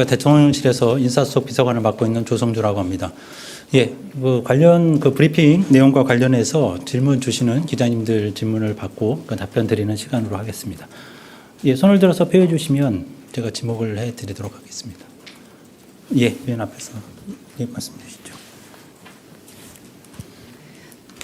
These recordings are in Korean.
대통령실에서 인사수석 비서관을 맡고 있는 조성주라고 합니다. 예, 관련 브리핑 내용과 관련해서 질문 주시는 기자님들 질문을 받고 답변 드리는 시간으로 하겠습니다. 예, 손을 들어서 표해 주시면 제가 지목을 해 드리도록 하겠습니다. 예, 위원 앞에서 예, 말씀 주시죠.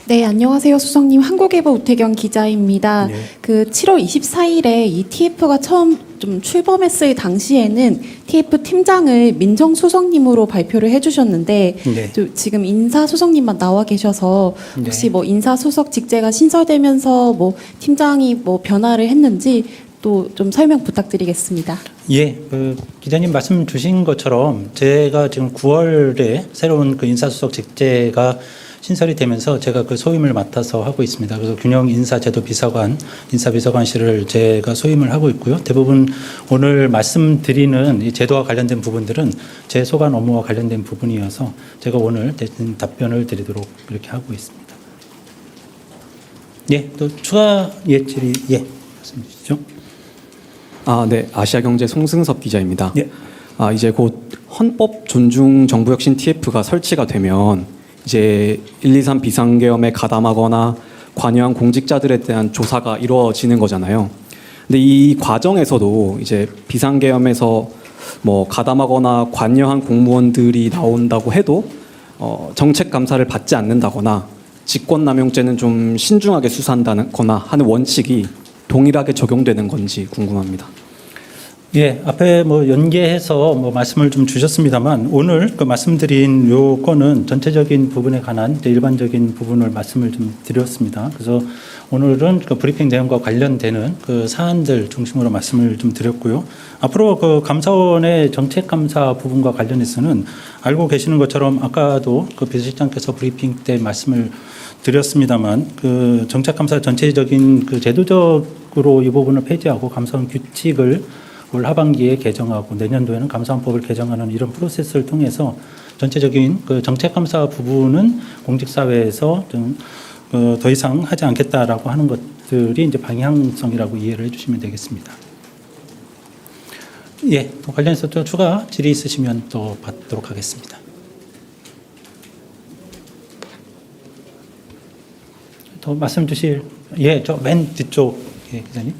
네, 안녕하세요. 수석님, 한국일보 우태경 기자입니다. 네. 7월 24일에 이 TF가 처음 좀 출범했을 당시에는 TF 팀장을 민정수석님으로 발표를 해주셨는데 네. 또 지금 인사수석님만 나와 계셔서 혹시 네. 인사수석 직제가 신설되면서 팀장이 변화를 했는지 또 좀 설명 부탁드리겠습니다. 예, 기자님 말씀 주신 것처럼 제가 지금 9월에 새로운 인사수석 직제가 신설이 되면서 제가 소임을 맡아서 하고 있습니다. 그래서 균형 인사제도 비서관, 인사비서관실을 제가 소임을 하고 있고요. 대부분 오늘 말씀드리는 이 제도와 관련된 부분들은 제 소관 업무와 관련된 부분이어서 제가 오늘 대신 답변을 드리도록 이렇게 하고 있습니다. 예, 또 추가 질의 말씀 주시죠. 네, 아시아경제 송승섭 기자입니다. 예. 이제 곧 헌법 존중 정부혁신 TF가 설치가 되면 이제 1, 2, 3 비상계엄에 가담하거나 관여한 공직자들에 대한 조사가 이루어지는 거잖아요. 근데 이 과정에서도 이제 비상계엄에서 가담하거나 관여한 공무원들이 나온다고 해도 정책 감사를 받지 않는다거나 직권남용죄는 좀 신중하게 수사한다거나 하는 원칙이 동일하게 적용되는 건지 궁금합니다. 예, 앞에 연계해서 말씀을 좀 주셨습니다만 오늘 말씀드린 요 건은 전체적인 부분에 관한 일반적인 부분을 말씀을 좀 드렸습니다. 그래서 오늘은 브리핑 내용과 관련되는 사안들 중심으로 말씀을 좀 드렸고요. 앞으로 감사원의 정책 감사 부분과 관련해서는 알고 계시는 것처럼 아까도 비서실장께서 브리핑 때 말씀을 드렸습니다만 정책 감사 전체적인 제도적으로 이 부분을 폐지하고 감사원 규칙을 올 하반기에 개정하고 내년도에는 감사원법을 개정하는 이런 프로세스를 통해서 전체적인 정책 감사 부분은 공직사회에서 좀 더 이상 하지 않겠다라고 하는 것들이 이제 방향성이라고 이해를 해주시면 되겠습니다. 예, 또 관련해서 또 추가 질의 있으시면 또 받도록 하겠습니다. 더 말씀 주실 저 맨 뒤쪽 기자님.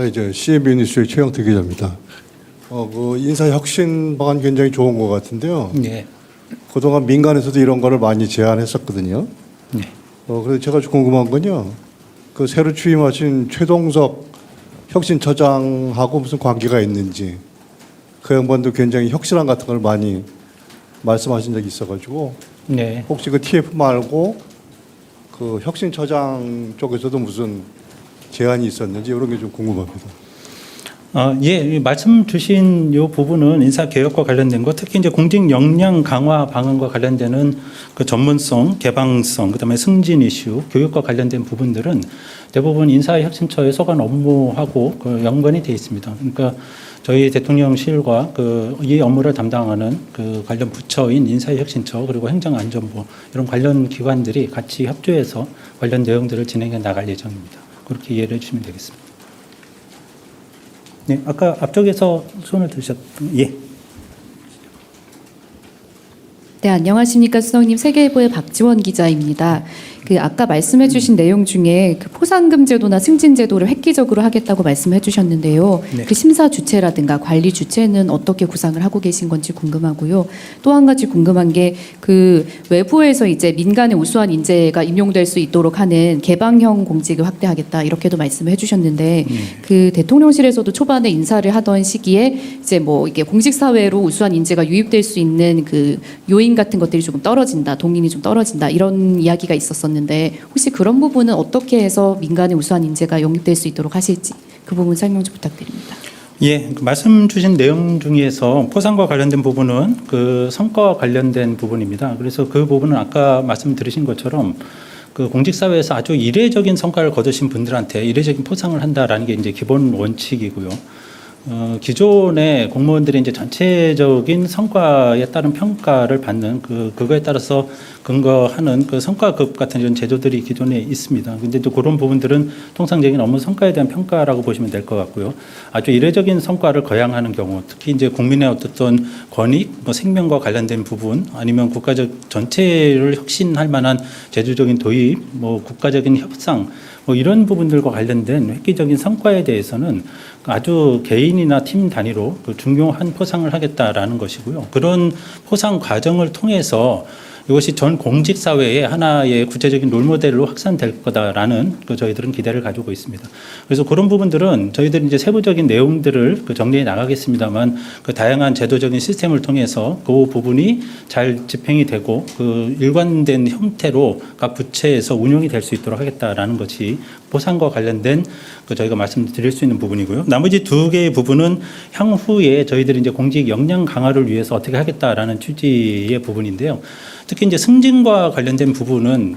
이제 CNB 뉴스의 최영태 기자입니다. 인사혁신 방안 굉장히 좋은 것 같은데요. 네. 그동안 민간에서도 이런 거를 많이 제안했었거든요. 네. 그래서 제가 좀 궁금한 건요. 새로 취임하신 최동석 혁신처장하고 무슨 관계가 있는지, 그 양반도 굉장히 혁신안 같은 걸 많이 말씀하신 적이 있어가지고, 네. 혹시 TF 말고 혁신처장 쪽에서도 무슨 제안이 있었는지 이런 게 좀 궁금합니다. 예, 말씀 주신 이 부분은 인사 개혁과 관련된 것, 특히 이제 공직 역량 강화 방안과 관련되는 전문성, 개방성, 그다음에 승진 이슈, 교육과 관련된 부분들은 대부분 인사혁신처의 소관 업무하고 연관이 돼 있습니다. 그러니까 저희 대통령실과 이 업무를 담당하는 관련 부처인 인사혁신처 그리고 행정안전부 이런 관련 기관들이 같이 협조해서 관련 내용들을 진행해 나갈 예정입니다. 그렇게 이해를 해주시면 되겠습니다. 네, 아까 앞쪽에서 손을 드셨던 네, 안녕하십니까. 수석님, 세계일보의 박지원 기자입니다. 아까 말씀해 주신 내용 중에 포상금 제도나 승진 제도를 획기적으로 하겠다고 말씀해 주셨는데요. 네. 심사 주체라든가 관리 주체는 어떻게 구상을 하고 계신 건지 궁금하고요. 또 한 가지 궁금한 게 외부에서 이제 민간의 우수한 인재가 임용될 수 있도록 하는 개방형 공직을 확대하겠다 이렇게도 말씀해 주셨는데 대통령실에서도 초반에 인사를 하던 시기에 이제 이게 공직 사회로 우수한 인재가 유입될 수 있는 요인 같은 것들이 조금 떨어진다, 동인이 좀 떨어진다 이런 이야기가 있었었는데 혹시 그런 부분은 어떻게 해서 민간의 우수한 인재가 영입될 수 있도록 하실지 그 부분 설명 좀 부탁드립니다. 예, 말씀 주신 내용 중에서 포상과 관련된 부분은 성과와 관련된 부분입니다. 그래서 그 부분은 아까 말씀 들으신 것처럼 공직사회에서 아주 이례적인 성과를 거두신 분들한테 이례적인 포상을 한다라는 게 이제 기본 원칙이고요. 기존의 공무원들이 이제 전체적인 성과에 따른 평가를 받는 그거에 따라서 근거하는 그 성과급 같은 이런 제도들이 기존에 있습니다. 근데 또 그런 부분들은 통상적인 업무 성과에 대한 평가라고 보시면 될 것 같고요. 아주 이례적인 성과를 거양하는 경우, 특히 이제 국민의 어떤 권익, 뭐 생명과 관련된 부분, 아니면 국가적 전체를 혁신할 만한 제도적인 도입, 뭐 국가적인 협상, 뭐 이런 부분들과 관련된 획기적인 성과에 대해서는 아주 개인이나 팀 단위로 그 중요한 포상을 하겠다라는 것이고요. 그런 포상 과정을 통해서 이것이 전 공직 사회의 하나의 구체적인 롤모델로 확산될 거다라는 저희들은 기대를 가지고 있습니다. 그래서 그런 부분들은 저희들이 이제 세부적인 내용들을 정리해 나가겠습니다만 그 다양한 제도적인 시스템을 통해서 그 부분이 잘 집행이 되고 그 일관된 형태로 각 부처에서 운영이 될 수 있도록 하겠다라는 것이 보상과 관련된 저희가 말씀드릴 수 있는 부분이고요. 나머지 두 개의 부분은 향후에 저희들이 이제 공직 역량 강화를 위해서 어떻게 하겠다라는 취지의 부분인데요. 특히 이제 승진과 관련된 부분은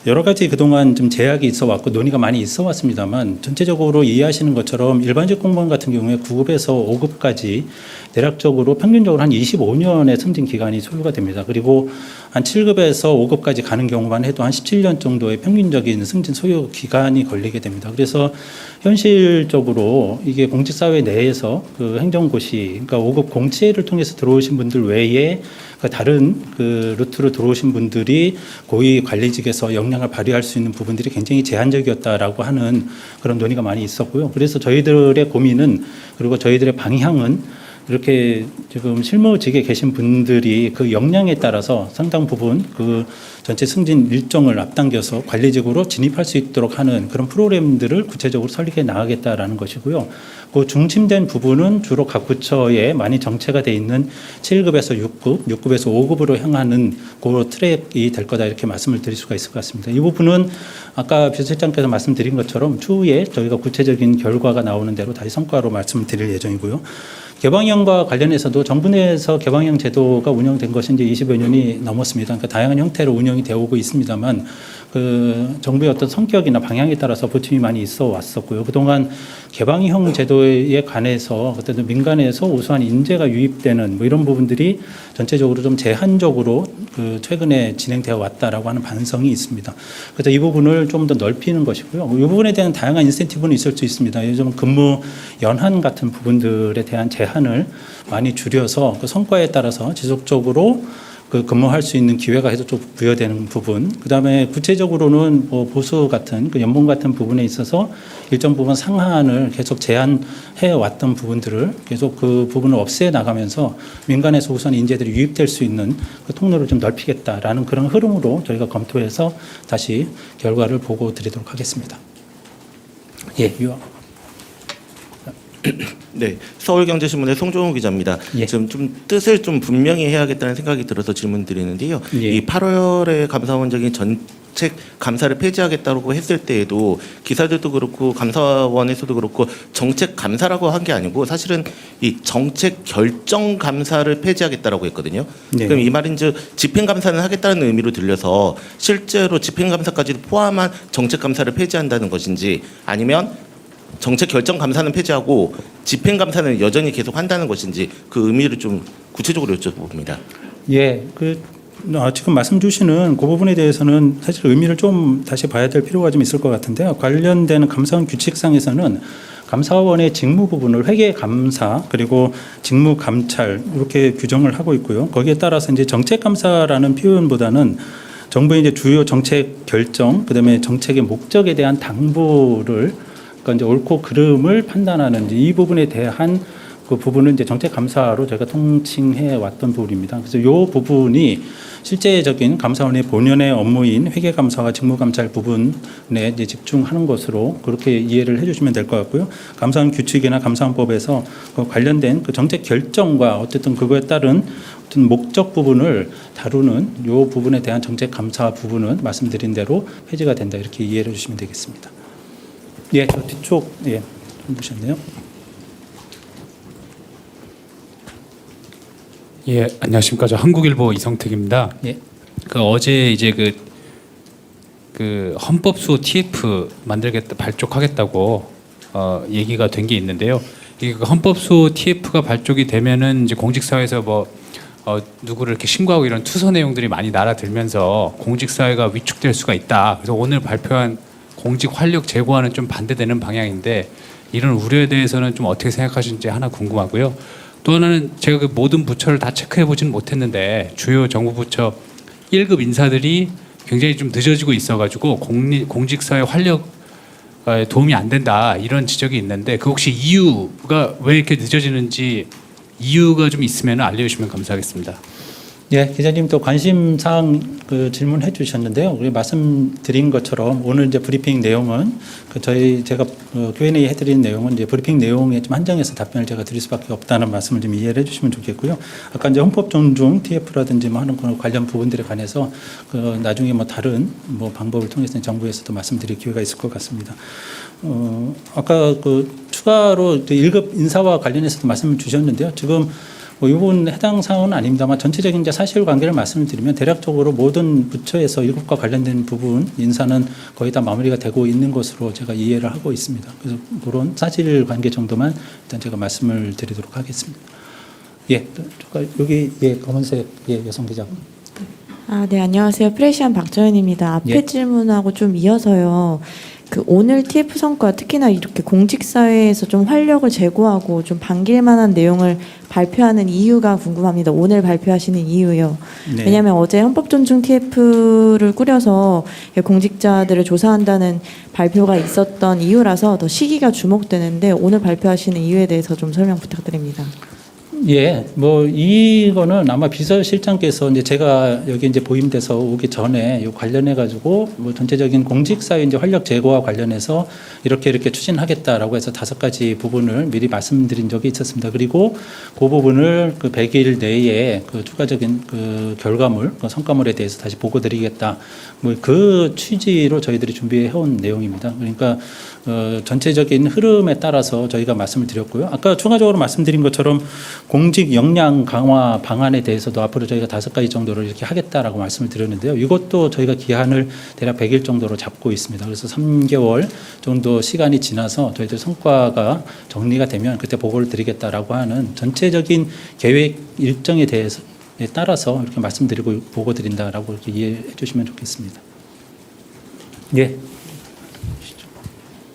여러 가지 그동안 좀 제약이 있어 왔고 논의가 많이 있어 왔습니다만 전체적으로 이해하시는 것처럼 일반직 공무원 같은 경우에 9급에서 5급까지 대략적으로 평균적으로 한 25년의 승진 기간이 소요가 됩니다. 그리고 한 7급에서 5급까지 가는 경우만 해도 한 17년 정도의 평균적인 승진 소요 기간이 걸리게 됩니다. 그래서 현실적으로 이게 공직사회 내에서 그 행정고시, 그러니까 5급 공채를 통해서 들어오신 분들 외에 다른 그 루트로 들어오신 분들이 고위 관리직에서 역량을 발휘할 수 있는 부분들이 굉장히 제한적이었다라고 하는 그런 논의가 많이 있었고요. 그래서 저희들의 고민은 그리고 저희들의 방향은 이렇게 지금 실무직에 계신 분들이 그 역량에 따라서 상당 부분 그 전체 승진 일정을 앞당겨서 관리직으로 진입할 수 있도록 하는 그런 프로그램들을 구체적으로 설립해 나가겠다라는 것이고요. 그 중심된 부분은 주로 각 부처에 많이 정체가 돼 있는 7급에서 6급, 6급에서 5급으로 향하는 그 트랙이 될 거다 이렇게 말씀을 드릴 수가 있을 것 같습니다. 이 부분은 아까 비서실장께서 말씀드린 것처럼 추후에 저희가 구체적인 결과가 나오는 대로 다시 성과로 말씀을 드릴 예정이고요. 개방형과 관련해서도 정부 내에서 개방형 제도가 운영된 것이 이제 20여 년이 넘었습니다. 그러니까 다양한 형태로 운영이 되어 오고 있습니다만 그 정부의 어떤 성격이나 방향에 따라서 보충이 많이 있어 왔었고요. 그동안 개방형 제도에 관해서 어떤 민간에서 우수한 인재가 유입되는 뭐 이런 부분들이 전체적으로 좀 제한적으로 그 최근에 진행되어 왔다라고 하는 반성이 있습니다. 그래서 이 부분을 좀 더 넓히는 것이고요. 이 부분에 대한 다양한 인센티브는 있을 수 있습니다. 요즘 근무 연한 같은 부분들에 대한 제한을 많이 줄여서 그 성과에 따라서 지속적으로 그 근무할 수 있는 기회가 계속 부여되는 부분, 그 다음에 구체적으로는 뭐 보수 같은 그 연봉 같은 부분에 있어서 일정 부분 상한을 계속 제한해 왔던 부분들을 계속 그 부분을 없애 나가면서 민간에서 우선 인재들이 유입될 수 있는 그 통로를 좀 넓히겠다라는 그런 흐름으로 저희가 검토해서 다시 결과를 보고 드리도록 하겠습니다. 예, 유아. 네, 서울경제신문의 송종우 기자입니다. 예. 지금 좀 뜻을 좀 분명히 해야겠다는 생각이 들어서 질문드리는데요. 예. 이 8월에 감사원장이 전책 감사를 폐지하겠다고 했을 때에도 기사들도 그렇고 감사원에서도 그렇고 정책 감사라고 한 게 아니고 사실은 이 정책 결정 감사를 폐지하겠다라고 했거든요. 네. 그럼 이 말인즉 집행 감사는 하겠다는 의미로 들려서 실제로 집행 감사까지도 포함한 정책 감사를 폐지한다는 것인지 아니면 정책 결정 감사는 폐지하고 집행 감사는 여전히 계속 한다는 것인지 그 의미를 좀 구체적으로 여쭤봅니다. 예, 지금 말씀 주시는 그 부분에 대해서는 사실 의미를 좀 다시 봐야 될 필요가 좀 있을 것 같은데요. 관련되는 감사원 규칙상에서는 감사원의 직무 부분을 회계 감사 그리고 직무 감찰 이렇게 규정을 하고 있고요. 거기에 따라서 이제 정책 감사라는 표현보다는 정부의 이제 주요 정책 결정, 그다음에 정책의 목적에 대한 당부를 그러니까 이제 옳고 그름을 판단하는 이 부분에 대한 그 부분은 이제 정책 감사로 저희가 통칭해 왔던 부분입니다. 그래서 이 부분이 실제적인 감사원의 본연의 업무인 회계 감사와 직무 감찰 부분에 이제 집중하는 것으로 그렇게 이해를 해주시면 될 것 같고요. 감사원 규칙이나 감사원법에서 그 관련된 그 정책 결정과 어쨌든 그거에 따른 어떤 목적 부분을 다루는 이 부분에 대한 정책 감사 부분은 말씀드린 대로 폐지가 된다 이렇게 이해를 해주시면 되겠습니다. 예, 저 뒤쪽 좀 보셨네요. 예, 안녕하십니까. 저 한국일보 이성택입니다. 예. 어제 이제 그 헌법수호 TF 만들겠다 발족하겠다고 얘기가 된 게 있는데요. 이 헌법소 TF가 발족이 되면은 이제 공직사회에서 누구를 이렇게 신고하고 이런 투서 내용들이 많이 날아들면서 공직사회가 위축될 수가 있다. 그래서 오늘 발표한 공직 활력 제고와는 좀 반대되는 방향인데 이런 우려에 대해서는 좀 어떻게 생각하시는지 하나 궁금하고요. 또 하나는 제가 그 모든 부처를 다 체크해 보지는 못했는데 주요 정부 부처 1급 인사들이 굉장히 좀 늦어지고 있어가지고 공직사회 활력에 도움이 안 된다 이런 지적이 있는데 그 혹시 이유가 왜 이렇게 늦어지는지 이유가 좀 있으면 알려주시면 감사하겠습니다. 예, 기자님 또 관심사항 질문해 주셨는데요. 우리 말씀드린 것처럼 오늘 이제 브리핑 내용은 제가 Q&A 해드린 내용은 이제 브리핑 내용에 좀 한정해서 답변을 제가 드릴 수밖에 없다는 말씀을 좀 이해를 해주시면 좋겠고요. 아까 이제 헌법 존중 TF라든지 뭐 하는 관련 부분들에 관해서 나중에 뭐 다른 뭐 방법을 통해서 정부에서도 말씀드릴 기회가 있을 것 같습니다. 아까 추가로 1급 인사와 관련해서도 말씀을 주셨는데요. 지금 이 부분 해당 사항은 아닙니다만 전체적인 이제 사실관계를 말씀을 드리면 대략적으로 모든 부처에서 1급과 관련된 부분 인사는 거의 다 마무리가 되고 있는 것으로 제가 이해를 하고 있습니다. 그래서 그런 사실관계 정도만 일단 제가 말씀을 드리도록 하겠습니다. 예, 여기 검은색 여성 기자. 네, 안녕하세요. 프레시안 박정현입니다. 앞에 질문하고 좀 이어서요. 오늘 TF 성과 특히나 이렇게 공직사회에서 좀 활력을 제고하고 좀 반길 만한 내용을 발표하는 이유가 궁금합니다. 오늘 발표하시는 이유요. 네. 왜냐하면 어제 헌법존중 TF를 꾸려서 공직자들을 조사한다는 발표가 있었던 이유라서 더 시기가 주목되는데 오늘 발표하시는 이유에 대해서 좀 설명 부탁드립니다. 예, 뭐 이거는 아마 비서실장께서 이제 제가 여기 이제 보임돼서 오기 전에 요 관련해 가지고 뭐 전체적인 공직사회 이제 활력 제고와 관련해서 이렇게 추진하겠다라고 해서 5가지 부분을 미리 말씀드린 적이 있었습니다. 그리고 그 부분을 100일 내에 추가적인 결과물, 성과물에 대해서 다시 보고드리겠다. 뭐 그 취지로 저희들이 준비해온 내용입니다. 그러니까 전체적인 흐름에 따라서 저희가 말씀을 드렸고요. 아까 추가적으로 말씀드린 것처럼 공직 역량 강화 방안에 대해서도 앞으로 저희가 5가지 정도를 이렇게 하겠다라고 말씀을 드렸는데요. 이것도 저희가 기한을 대략 100일 정도로 잡고 있습니다. 그래서 3개월 정도 시간이 지나서 저희들 성과가 정리가 되면 그때 보고를 드리겠다라고 하는 전체적인 계획 일정에 대해서 따라서 이렇게 말씀드리고 보고 드린다라고 이렇게 이해해 주시면 좋겠습니다. 예.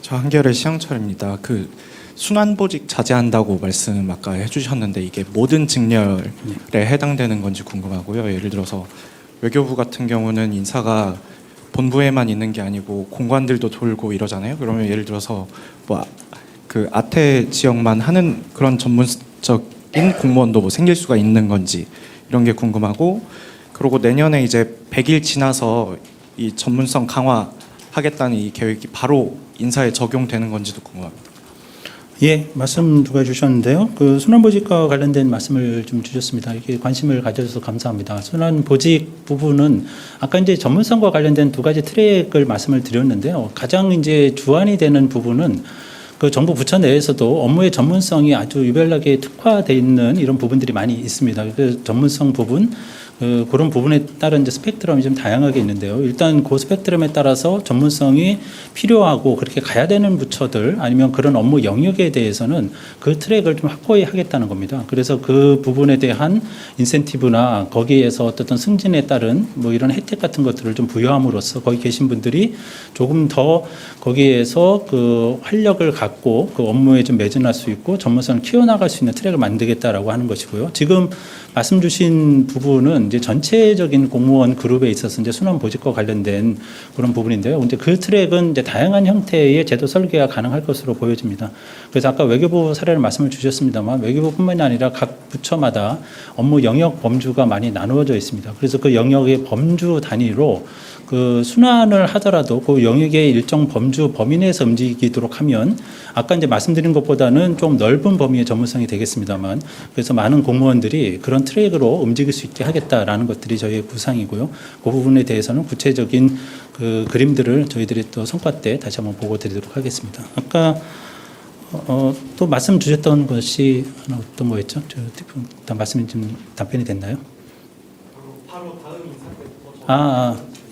저 한겨레 시영철입니다. 순환보직 자제한다고 말씀 아까 해주셨는데 이게 모든 직렬에 해당되는 건지 궁금하고요. 예를 들어서 외교부 같은 경우는 인사가 본부에만 있는 게 아니고 공관들도 돌고 이러잖아요. 그러면 예를 들어서 아태 지역만 하는 그런 전문적인 공무원도 뭐 생길 수가 있는 건지 이런 게 궁금하고, 그리고 내년에 이제 100일 지나서 이 전문성 강화하겠다는 이 계획이 바로 인사에 적용되는 건지도 궁금합니다. 예, 말씀 2가지 주셨는데요. 순환보직과 관련된 말씀을 좀 주셨습니다. 이렇게 관심을 가져주셔서 감사합니다. 순환보직 부분은 아까 이제 전문성과 관련된 2가지 트랙을 말씀을 드렸는데요. 가장 이제 주안이 되는 부분은 정부 부처 내에서도 업무의 전문성이 아주 유별나게 특화되어 있는 이런 부분들이 많이 있습니다. 그 전문성 부분, 그런 부분에 따른 이제 스펙트럼이 좀 다양하게 있는데요. 일단 그 스펙트럼에 따라서 전문성이 필요하고 그렇게 가야 되는 부처들 아니면 그런 업무 영역에 대해서는 그 트랙을 좀 확고히 하겠다는 겁니다. 그래서 그 부분에 대한 인센티브나 거기에서 어떤 승진에 따른 뭐 이런 혜택 같은 것들을 좀 부여함으로써 거기 계신 분들이 조금 더 거기에서 활력을 갖고 업무에 좀 매진할 수 있고 전문성을 키워나갈 수 있는 트랙을 만들겠다라고 하는 것이고요. 지금 말씀 주신 부분은 이제 전체적인 공무원 그룹에 있어서 이제 순환보직과 관련된 그런 부분인데요. 이제 그 트랙은 이제 다양한 형태의 제도 설계가 가능할 것으로 보여집니다. 그래서 아까 외교부 사례를 말씀을 주셨습니다만 외교부뿐만이 아니라 각 부처마다 업무 영역 범주가 많이 나누어져 있습니다. 그래서 그 영역의 범주 단위로 순환을 하더라도 그 영역의 일정 범주 범위 내에서 움직이도록 하면 아까 이제 말씀드린 것보다는 좀 넓은 범위의 전문성이 되겠습니다만 그래서 많은 공무원들이 그런 트랙으로 움직일 수 있게 하겠다라는 것들이 저희의 구상이고요. 그 부분에 대해서는 구체적인 그림들을 저희들이 또 성과 때 다시 한번 보고 드리도록 하겠습니다. 아까 또 말씀 주셨던 것이 하나 어떤 거였죠? 일단 말씀이 좀 답변이 됐나요? 바로 다음 인사 때.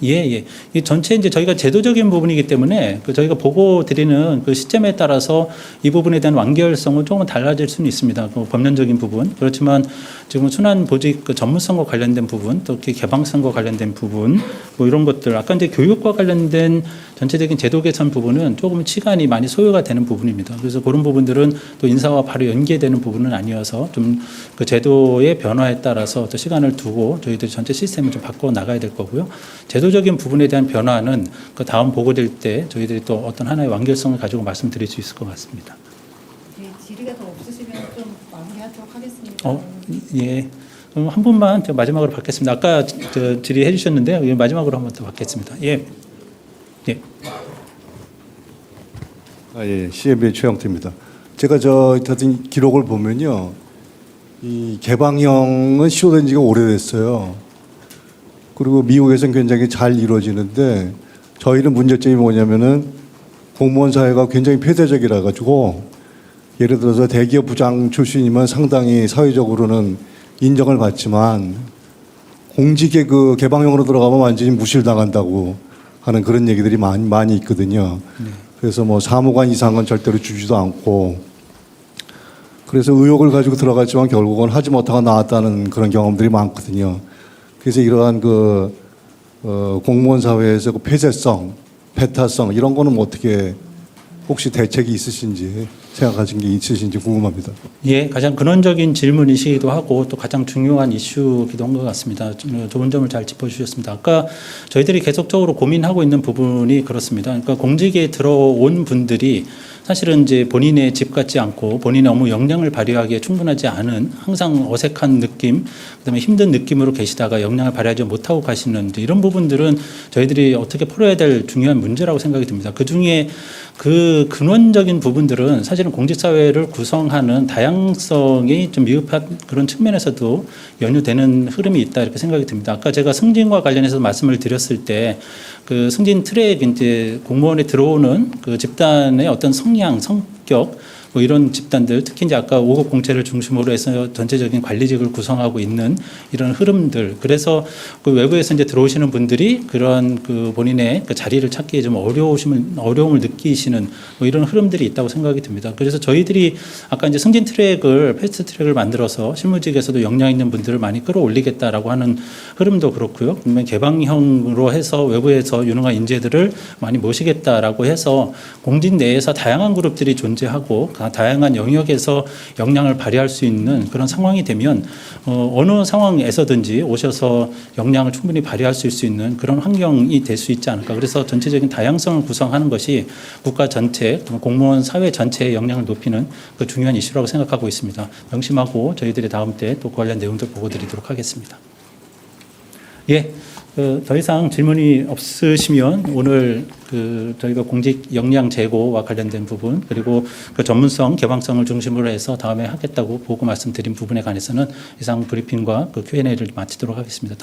예. 이 전체 이제 저희가 제도적인 부분이기 때문에 그 저희가 보고 드리는 그 시점에 따라서 이 부분에 대한 완결성은 조금 달라질 수는 있습니다. 그 법령적인 부분. 그렇지만 지금 순환 보직 그 전문성과 관련된 부분, 또 이렇게 개방성과 관련된 부분, 뭐 이런 것들, 아까 이제 교육과 관련된 전체적인 제도 개선 부분은 조금 시간이 많이 소요가 되는 부분입니다. 그래서 그런 부분들은 또 인사와 바로 연계되는 부분은 아니어서 좀 그 제도의 변화에 따라서 또 시간을 두고 저희들 전체 시스템을 좀 바꿔 나가야 될 거고요. 제도적인 부분에 대한 변화는 그 다음 보고될 때 저희들이 또 어떤 하나의 완결성을 가지고 말씀드릴 수 있을 것 같습니다. 질의가 더 없으시면 좀 마무리하도록 하겠습니다. 예. 그럼 한 분만 저 마지막으로 받겠습니다. 아까 저 질의해 주셨는데 마지막으로 한 번 더 받겠습니다. 예. CMB의 최영태입니다. 제가 하여튼 기록을 보면요, 이 개방형은 시도된 지가 오래됐어요. 그리고 미국에서는 굉장히 잘 이루어지는데 저희는 문제점이 뭐냐면은 공무원 사회가 굉장히 폐쇄적이라 가지고 예를 들어서 대기업 부장 출신이면 상당히 사회적으로는 인정을 받지만 공직의 그 개방형으로 들어가면 완전히 무실당한다고 하는 그런 얘기들이 많이 있거든요. 그래서 뭐 사무관 이상은 절대로 주지도 않고, 그래서 의혹을 가지고 들어갔지만 결국은 하지 못하고 나왔다는 그런 경험들이 많거든요. 그래서 이러한 공무원 사회에서 그 폐쇄성, 배타성 이런 거는 어떻게 혹시 대책이 있으신지 생각하신 게 있으신지 궁금합니다. 예, 가장 근원적인 질문이시기도 하고 또 가장 중요한 이슈기도 한 것 같습니다. 좋은 점을 잘 짚어주셨습니다. 아까 저희들이 계속적으로 고민하고 있는 부분이 그렇습니다. 그러니까 공직에 들어온 분들이 사실은 이제 본인의 집 같지 않고 본인의 업무 역량을 발휘하기에 충분하지 않은 항상 어색한 느낌, 그다음에 힘든 느낌으로 계시다가 역량을 발휘하지 못하고 가시는 이런 부분들은 저희들이 어떻게 풀어야 될 중요한 문제라고 생각이 듭니다. 그 중에 그 근원적인 부분들은 사실은 공직사회를 구성하는 다양성이 좀 미흡한 그런 측면에서도 연유되는 흐름이 있다 이렇게 생각이 듭니다. 아까 제가 승진과 관련해서 말씀을 드렸을 때 그 승진 트랙 이제 공무원에 들어오는 그 집단의 어떤 성향, 성격 뭐 이런 집단들, 특히 이제 아까 5급 공채를 중심으로 해서 전체적인 관리직을 구성하고 있는 이런 흐름들. 그래서 그 외부에서 이제 들어오시는 분들이 그런 그 본인의 그 자리를 찾기에 좀 어려움을 느끼시는 뭐 이런 흐름들이 있다고 생각이 듭니다. 그래서 저희들이 아까 이제 승진 트랙을 패스트 트랙을 만들어서 실무직에서도 역량 있는 분들을 많이 끌어올리겠다라고 하는 흐름도 그렇고요. 그러면 개방형으로 해서 외부에서 유능한 인재들을 많이 모시겠다라고 해서 공직 내에서 다양한 그룹들이 존재하고 다양한 영역에서 역량을 발휘할 수 있는 그런 상황이 되면 어느 상황에서든지 오셔서 역량을 충분히 발휘할 수 있는 그런 환경이 될 수 있지 않을까. 그래서 전체적인 다양성을 구성하는 것이 국가 전체, 공무원 사회 전체의 역량을 높이는 그 중요한 이슈라고 생각하고 있습니다. 명심하고 저희들이 다음 때 또 관련 내용들 보고 드리도록 하겠습니다. 예. 더 이상 질문이 없으시면 오늘 저희가 공직 역량 제고와 관련된 부분 그리고 그 전문성, 개방성을 중심으로 해서 다음에 하겠다고 보고 말씀드린 부분에 관해서는 이상 브리핑과 그 Q&A를 마치도록 하겠습니다.